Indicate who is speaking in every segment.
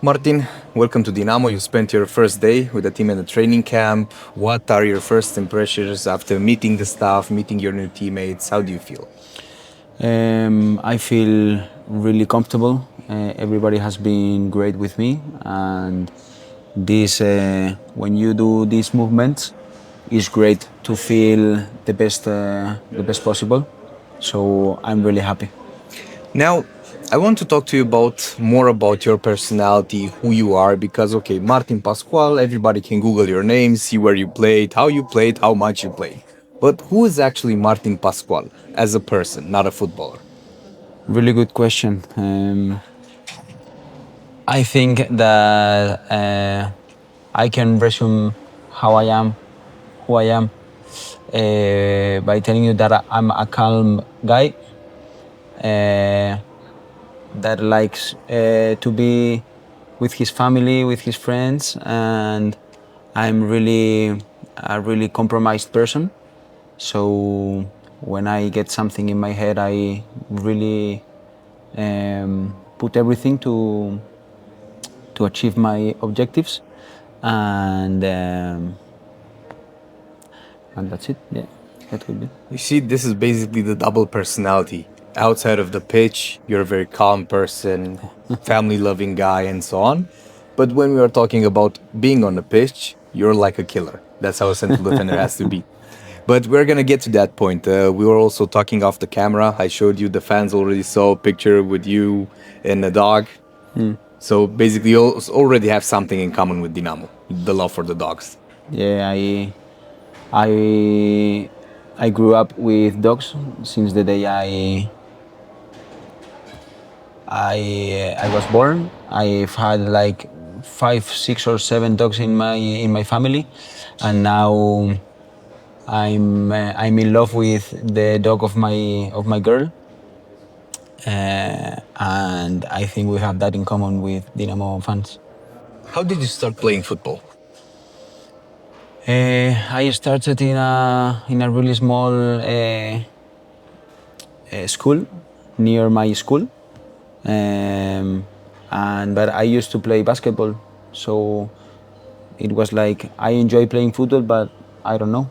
Speaker 1: Martin, welcome to Dinamo. You spent your first day with the team in the training camp. What are your first impressions after meeting the staff, meeting your new teammates? How do you feel?
Speaker 2: I feel really comfortable. Everybody has been great with me, and this when you do these movements, it's great to feel the best possible. So I'm really happy.
Speaker 1: Now, I want to talk to you about more about your personality, who you are, because okay, Martin Pascual, everybody can Google your name, see where you played, how much you played. But who is actually Martin Pascual as a person, not a footballer?
Speaker 2: Really good question. I think that I can resume how I am, who I am, by telling you that I'm a calm guy that likes to be with his family, with his friends, and I'm really a really compromised person. So when I get something in my head, I really put everything to achieve my objectives, and that's it. Yeah, that would be.
Speaker 1: You see, this is basically the double personality. Outside of the pitch, you're a very calm person, family loving guy, and so on. But when we are talking about being on the pitch, you're like a killer. That's how a central defender has to be. But we're gonna get to that point. We were also talking off the camera. I showed you the fans already saw a picture with you and a dog. So basically, you already have something in common with Dinamo, the love for the dogs.
Speaker 2: Yeah, I grew up with dogs since the day I was born. I've had like 5, 6, or 7 dogs in my family, and now I'm in love with the dog of my girl, and I think we have that in common with Dinamo fans.
Speaker 1: How did you start playing football?
Speaker 2: I started in a really small school near my school, and but I used to play basketball, so it was like I enjoy playing football, but I don't know.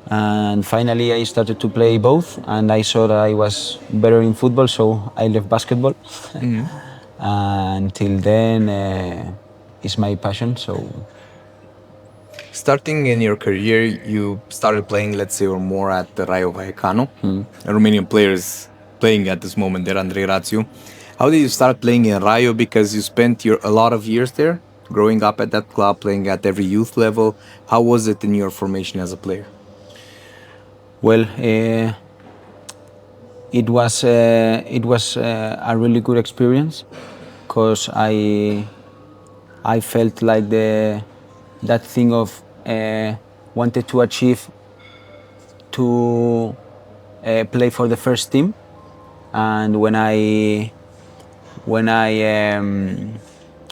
Speaker 2: And finally, I started to play both, and I saw that I was better in football, so I left basketball. Until then, it's my passion. So
Speaker 1: Starting in your career, you started playing, let's say, or more at the Rayo Vallecano. A Romanian players playing at this moment there, Andrei Rațiu. How did you start playing in Rayo? Because you spent a lot of years there, growing up at that club, playing at every youth level. How was it in your formation as a player?
Speaker 2: well, it was a really good experience, because I felt like that thing of wanted to achieve to play for the first team, and when I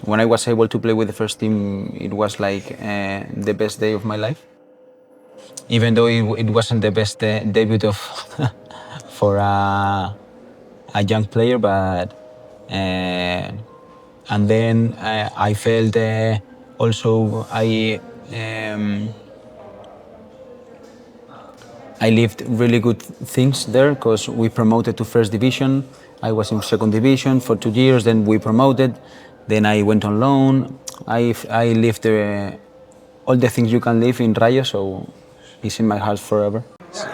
Speaker 2: was able to play with the first team, it was like the best day of my life. Even though it wasn't the best debut of for a young player, but and then I felt also I lived really good things there, because we promoted to first division. I was in second division for 2 years, then we promoted, then I went on loan. I lived all the things you can live in Rayo, so it's in my heart forever.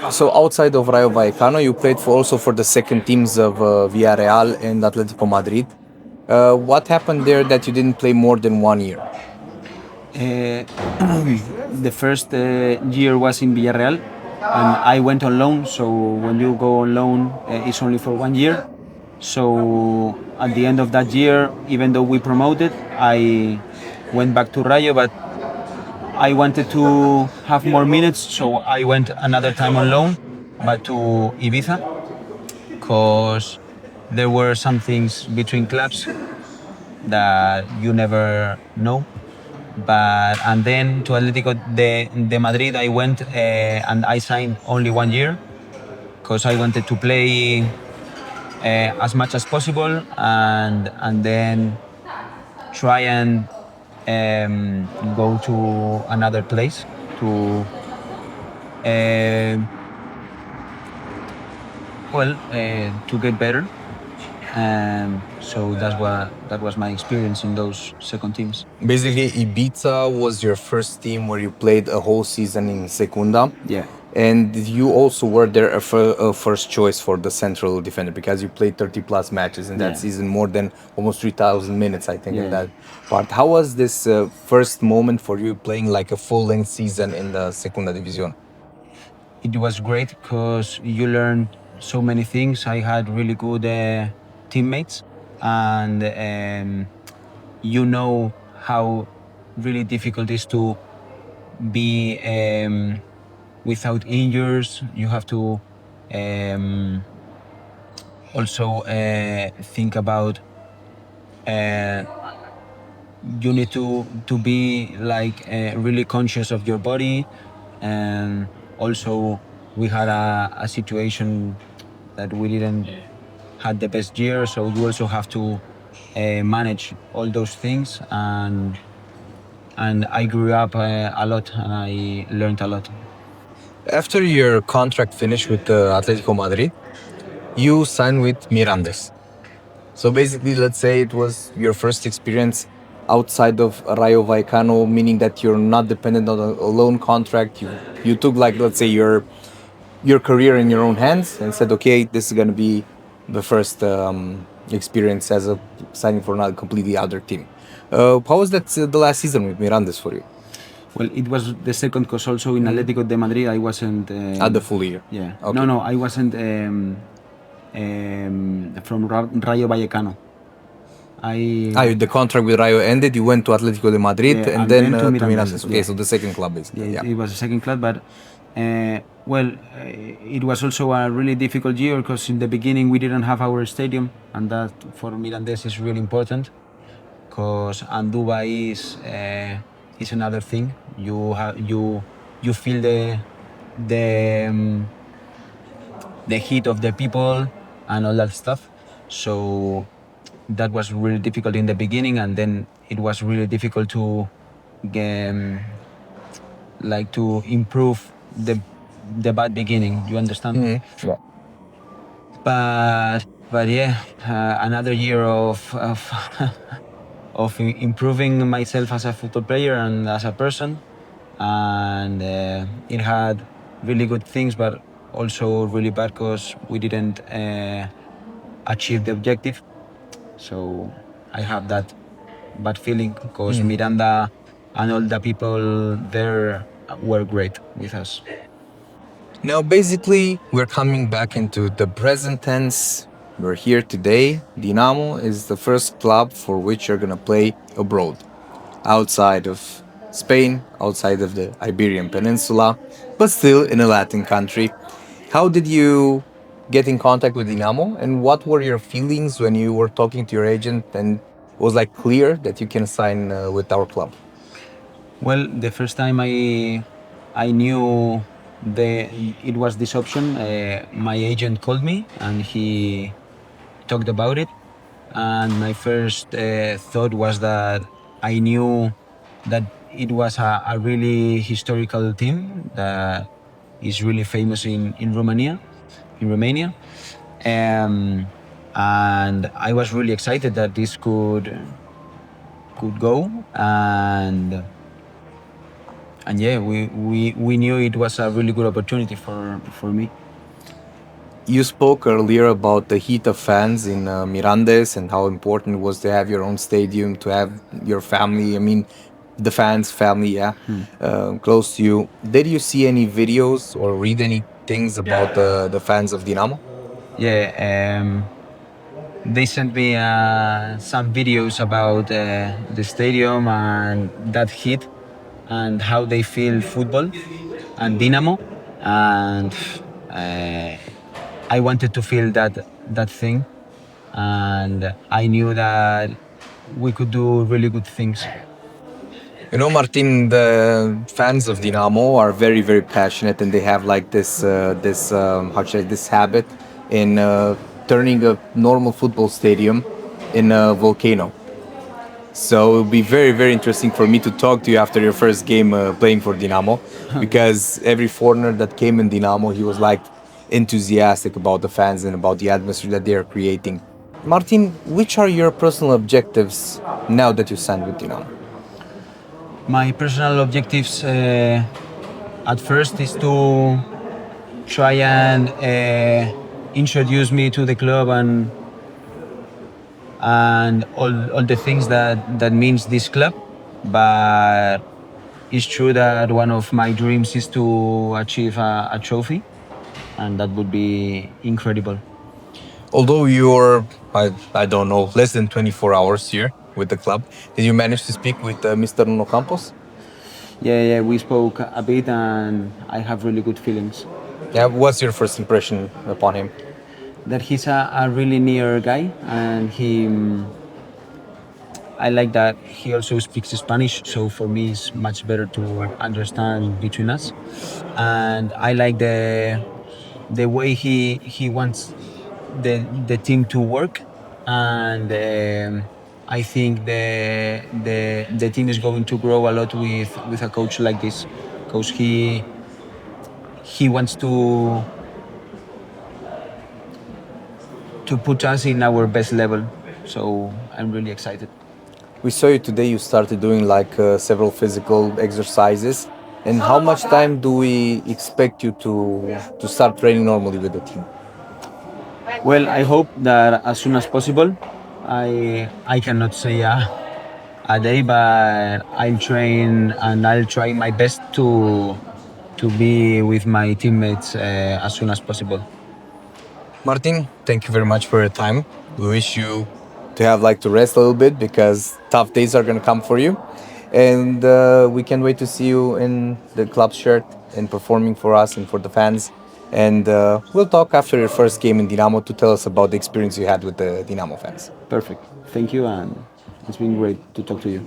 Speaker 1: So outside of Rayo Vallecano, you played also for the second teams of Villarreal and Atletico Madrid. What happened there that you didn't play more than 1 year?
Speaker 2: The first year was in Villarreal, and I went on loan. So when you go on loan, it's only for 1 year. So at the end of that year, even though we promoted, I went back to Rayo, but I wanted to have more minutes, so I went another time on loan, but to Ibiza, because there were some things between clubs that you never know. And then to Atletico de Madrid I went, and I signed only 1 year, because I wanted to play as much as possible, and then try and go to another place to to get better. So that was my experience in those second teams.
Speaker 1: Basically, Ibiza was your first team where you played a whole season in Secunda.
Speaker 2: Yeah.
Speaker 1: And you also were there a first choice for the central defender because you played 30 plus matches in that season, more than almost 3,000 minutes, I think, in that part. How was this first moment for you playing like a full-length season in the Segunda División?
Speaker 2: It was great because you learned so many things. I had really good teammates, and you know how really difficult it is to be without injuries. You have to also think about you need to be like really conscious of your body, and also we had a situation that we didn't had the best year, so you also have to manage all those things, and I grew up a lot and I learned a lot.
Speaker 1: After your contract finished with Atletico Madrid, you signed with Mirandes. So basically, let's say it was your first experience outside of Rayo Vallecano, meaning that you're not dependent on a loan contract. You took, like, let's say, your career in your own hands and said, okay, this is going to be the first experience as a signing for a completely other team. How was that the last season with Mirandes for you?
Speaker 2: Well, it was the second because also in Atletico de Madrid I wasn't...
Speaker 1: At the full year?
Speaker 2: Yeah.
Speaker 1: Okay.
Speaker 2: No, I wasn't from Rayo Vallecano.
Speaker 1: The contract with Rayo ended, you went to Atletico de Madrid and then to Mirandes. Okay, so the second club basically.
Speaker 2: Yeah, it was the second club, but it was also a really difficult year because in the beginning we didn't have our stadium, and that for Mirandes is really important because Anduba is another thing. You feel the heat of the people and all that stuff. So that was really difficult in the beginning, and then it was really difficult to to improve the bad beginning. You understand?
Speaker 1: Mm-hmm. Yeah.
Speaker 2: But yeah, another year of of improving myself as a football player and as a person, and it had really good things, but also really bad because we didn't achieve the objective. So I have that bad feeling because Miranda and all the people there were great with us.
Speaker 1: Now, basically, we're coming back into the present tense. We're here today. Dinamo is the first club for which you're going to play abroad, outside of Spain, outside of the Iberian Peninsula, but still in a Latin country. How did you get in contact with Dinamo, and what were your feelings when you were talking to your agent and it was like clear that you can sign with our club?
Speaker 2: Well, the first time I knew it was this option, my agent called me and he talked about it, and my first thought was that I knew that it was a really historical team that is really famous in Romania, and I was really excited that this could go, and yeah, we knew it was a really good opportunity for me.
Speaker 1: You spoke earlier about the heat of fans in Mirandes and how important it was to have your own stadium, to have your family, I mean, the fans' family, close to you. Did you see any videos or read any things about the fans of Dinamo?
Speaker 2: Yeah, they sent me some videos about the stadium and that heat and how they feel football and Dinamo, and I wanted to feel that thing, and I knew that we could do really good things.
Speaker 1: You know, Martin, the fans of Dinamo are very, very passionate, and they have like this this habit in turning a normal football stadium in a volcano. So it'll be very, very interesting for me to talk to you after your first game playing for Dinamo, because every foreigner that came in Dinamo, he was like enthusiastic about the fans and about the atmosphere that they are creating. Martin, which are your personal objectives now that you signed with Dinamo?
Speaker 2: My personal objectives at first is to try and introduce me to the club and all the things that means this club. But it's true that one of my dreams is to achieve a trophy, and that would be incredible.
Speaker 1: Although you're, I don't know, less than 24 hours here with the club, did you manage to speak with Mr. Nuno Campos?
Speaker 2: Yeah, we spoke a bit, and I have really good feelings.
Speaker 1: Yeah, what's your first impression upon him?
Speaker 2: That he's a really near guy, and I like that he also speaks Spanish, so for me it's much better to understand between us. And I like the way he wants the team to work, and I think the team is going to grow a lot with a coach like this, because he wants to put us in our best level. So I'm really excited.
Speaker 1: We saw you today, you started doing like several physical exercises. And how much time do we expect you to start training normally with the team?
Speaker 2: Well, I hope that as soon as possible. I cannot say a day, but I'll train and I'll try my best to be with my teammates as soon as possible.
Speaker 1: Martin, thank you very much for your time. We wish you to have like to rest a little bit, because tough days are going to come for you. And we can't wait to see you in the club shirt and performing for us and for the fans. And we'll talk after your first game in Dinamo to tell us about the experience you had with the Dinamo fans.
Speaker 2: Perfect. Thank you, and it's been great to talk to you.